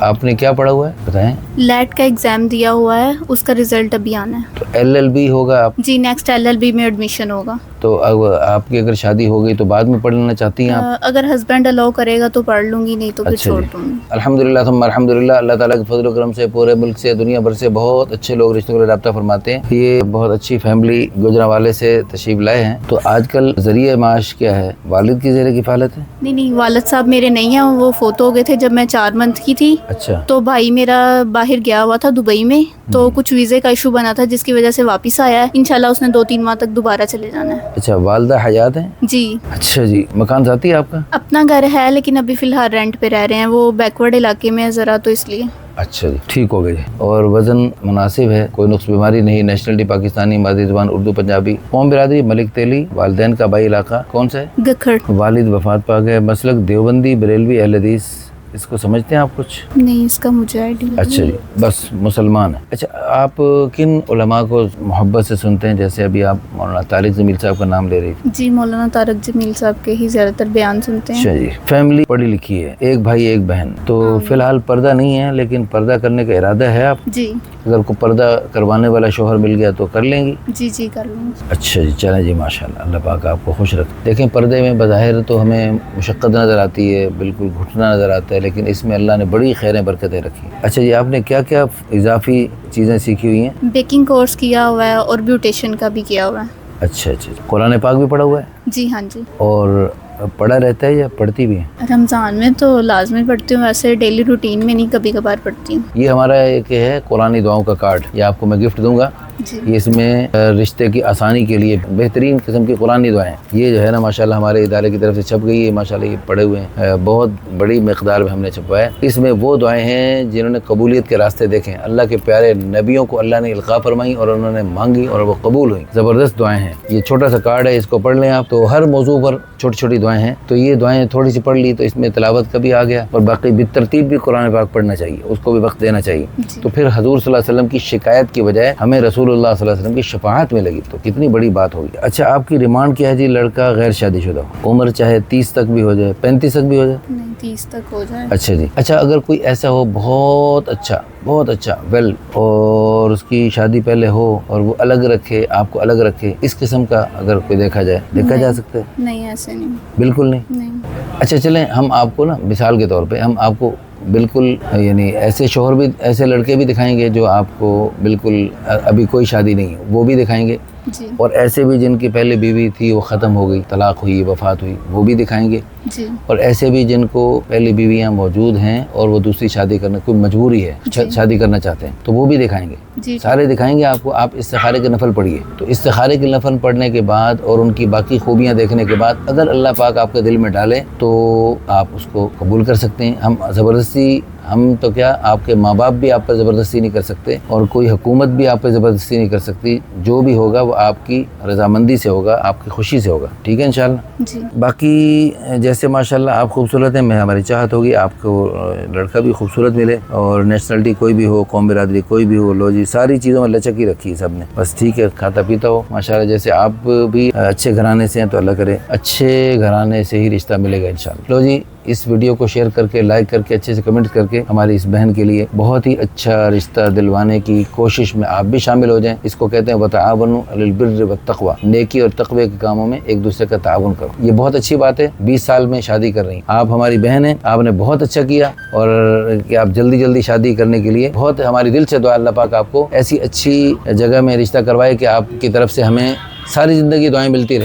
आपने क्या पढ़ा हुआ है बताएं? लेट का एग्जाम दिया हुआ है, उसका रिजल्ट अभी आना है। तो LLB होगा आप? जी, नेक्स्ट LLB में एडमिशन होगा। तो अब आपकी अगर शादी हो गई तो बाद में पढ़ लेना चाहती हैं आप? अगर हस्बैंड अलाउ करेगा तो पढ़ लूंगी, नहीं तो फिर अच्छा छोड़ जी। दूंगी। अल्हम्दुलिल्लाह थम्मा अल्हम्दुलिल्लाह, अल्लाह ताला के फजल करम से पूरे मुल्क से दुनिया भर से बहुत अच्छे लोग रिश्तों के रब्ता फरमाते हैं। ये बहुत अच्छी फैमिली गुजरांवाले से तशरीफ लाए हैं। तो आजकल जरिए माश क्या है? वालिद की ज़ेर किफ़ालत है? नहीं, वालिद साहब मेरे नहीं हैं, वो फोत हो गए थे जब मैं 4 मंथ की थी। अच्छा। तो भाई मेरा बाहर गया हुआ था दुबई में, तो कुछ वीज़े का इशू बना था जिसकी वजह से वापस आया है। इंशाल्लाह उसने 2-3 माह तक दोबारा चले जाना है। अच्छा, वालदा हयात हैं? जी। अच्छा जी। मकान ज़ाती है आपका? अपना घर है लेकिन अभी फ़िलहाल रेंट पे रह रहे हैं, वो बैकवर्ड इलाके में है ज़रा, तो इसलिए। अच्छा जी, ठीक हो गई। और वज़न मुनासिब है, कोई नुक्स बीमारी नहीं, नेशनलिटी पाकिस्तानी, मादरी ज़ुबान उर्दू पंजाबी, कौम बिरादरी मलिक तेली, वालिदैन का भाई इलाका कौन सा है? गखड़। वालिद वफात पा गए, मसलक देवबंदी बरेलवी अहले हदीस, इसको समझते हैं आप कुछ? नहीं, इसका मुझे आइडिया। अच्छा जी, बस मुसलमान है। अच्छा, आप किन उलमा को मोहब्बत से सुनते हैं? जैसे अभी आप मौलाना तारिक जमील साहब का नाम ले रही थी। जी, मौलाना तारिक जमील साहब के ही ज़्यादातर बयान सुनते हैं। अच्छा जी। फैमिली पढ़ी लिखी है, एक भाई एक बहन, तो फिलहाल पर्दा नहीं है, लेकिन पर्दा करने का इरादा है आप? जी। अगर को पर्दा करवाने वाला शोहर मिल गया तो कर लेंगी? जी जी, कर लूँगी। अच्छा जी, चलें जी, माशाल्लाह, अल्लाह पाक आपको खुश रखे। देखें, पर्दे में बज़ाहिर तो हमें मुशक्क़त नज़र आती है, बिल्कुल घुटना नज़र आता है, लेकिन इसमें अल्लाह ने बड़ी खैरें बरकतें रखी। अच्छा जी, आपने क्या क्या इजाफी चीज़ें सीखी हुई हैं? बेकिंग कोर्स किया हुआ है और ब्यूटिशियन का भी किया हुआ है। अच्छा अच्छा, कुरान पाक भी पढ़ा हुआ है? जी हाँ जी। और पढ़ा रहता है या पढ़ती भी है? रमज़ान में तो लाजमी पढ़ती हूँ, वैसे डेली रूटीन में नहीं, कभी कभार पढ़ती हूँ। ये हमारा एक है कुरानी दुआओं का कार्ड, ये आपको मैं गिफ्ट दूंगा। जी। ये इसमें रिश्ते की आसानी के लिए बेहतरीन किस्म की कुरानी दुआएं, ये जो है ना माशाल्लाह हमारे इदारे की तरफ से छप गई है। माशाल्लाह ये पढ़े हुए हैं, बहुत बड़ी मकदार में हमने छपवाया। इसमें वो दुआएं हैं जिन्होंने कबूलियत के रास्ते देखे, अल्लाह के प्यारे नबियों को अल्लाह ने इल्का फरमाई और उन्होंने मांगी और वो कबूल हुई। ज़बरदस्त दुआएं हैं। ये छोटा सा कार्ड है, इसको पढ़ लें आप। तो हर मौजू पर छोटी छोटी दुआएं हैं, तो ये दुआएं थोड़ी सी पढ़ ली तो इसमें तिलावत का भी आ गया, और बाकी बितरतीब भी कुरान पाक पढ़ना चाहिए, उसको भी वक्त देना चाहिए। तो फिर हजूर सल्लल्लाहु अलैहि वसल्लम की शिकायत की बजाय हमें रसूलुल्लाह सल्लल्लाहु अलैहि वसल्लम की शफाअत में लगी, तो कितनी बड़ी बात होगी। अच्छा, आपकी डिमांड क्या है जी? लड़का गैर शादीशुदा हो, उम्र चाहे 30 तक भी हो जाए, 35 तक भी हो जाए? नहीं, 30 तक हो जाए। अच्छा जी। अच्छा, अगर कोई ऐसा हो बहुत अच्छा वेल, और उसकी शादी पहले हो और वो अलग रखे, आपको अलग रखे, इस किस्म का अगर कोई देखा जाए, देखा जा सकता है? नहीं, ऐसे नहीं। बिल्कुल नहीं। अच्छा, चलें हम आपको ना मिसाल के तौर पे हम आपको बिल्कुल यानी ऐसे शोहर भी, ऐसे लड़के भी दिखाएंगे जो आपको बिल्कुल अभी कोई शादी नहीं है, वो भी दिखाएंगे जी। और ऐसे भी जिनकी पहले बीवी थी वो ख़त्म हो गई, तलाक हुई, वफ़ात हुई, वो भी दिखाएंगे जी। और ऐसे भी जिनको पहली बीवियां मौजूद हैं और वो दूसरी शादी करने कोई मजबूरी है, शादी करना चाहते हैं, तो वो भी दिखाएंगे जी। सारे दिखाएंगे आपको। आप इस्तिखारे के नफल पढ़िए, तो इस्तिखारे के नफल पढ़ने के बाद और उनकी बाकी खूबियां देखने के बाद अगर अल्लाह पाक आपके दिल में डाले तो आप उसको कबूल कर सकते हैं। हम ज़बरदस्ती, हम तो क्या, आपके माँ बाप भी आप पर ज़बरदस्ती नहीं कर सकते और कोई हुकूमत भी आप पर ज़बरदस्ती नहीं कर सकती। जो भी होगा वो आपकी रजामंदी से होगा, आपकी खुशी से होगा। ठीक है इंशाल्लाह जी। बाकी जैसे माशाल्लाह आप खूबसूरत हैं, मैं हमारी चाहत होगी आपको लड़का भी खूबसूरत मिले, और नेशनलिटी कोई भी हो, कौम बिरादरी कोई भी हो, लो जी, सारी चीज़ों में लचक ही रखी है सब ने, बस ठीक है, खाता पीता हो माशाल्लाह। जैसे आप भी अच्छे घराने से हैं तो अल्लाह करे अच्छे घराने से ही रिश्ता मिलेगा इंशाल्लाह। लो जी, इस वीडियो को शेयर करके, लाइक करके, अच्छे से कमेंट करके हमारी इस बहन के लिए बहुत ही अच्छा रिश्ता दिलवाने की कोशिश में आप भी शामिल हो जाएं। इसको कहते हैं वतआवनु अलल बिर्रि वत्तक़वा, नेकी और तक़वे के कामों में एक दूसरे का ताउन करो। ये बहुत अच्छी बात है। 20 साल में शादी कर रही, आप हमारी बहन हैं, आपने बहुत अच्छा किया, और कि आप जल्दी जल्दी शादी करने के लिए बहुत हमारी दिल से दुआ, अल्लाह पाक आपको ऐसी अच्छी जगह में रिश्ता करवाए कि आपकी तरफ से हमें सारी ज़िंदगी दुआएं मिलती रहे।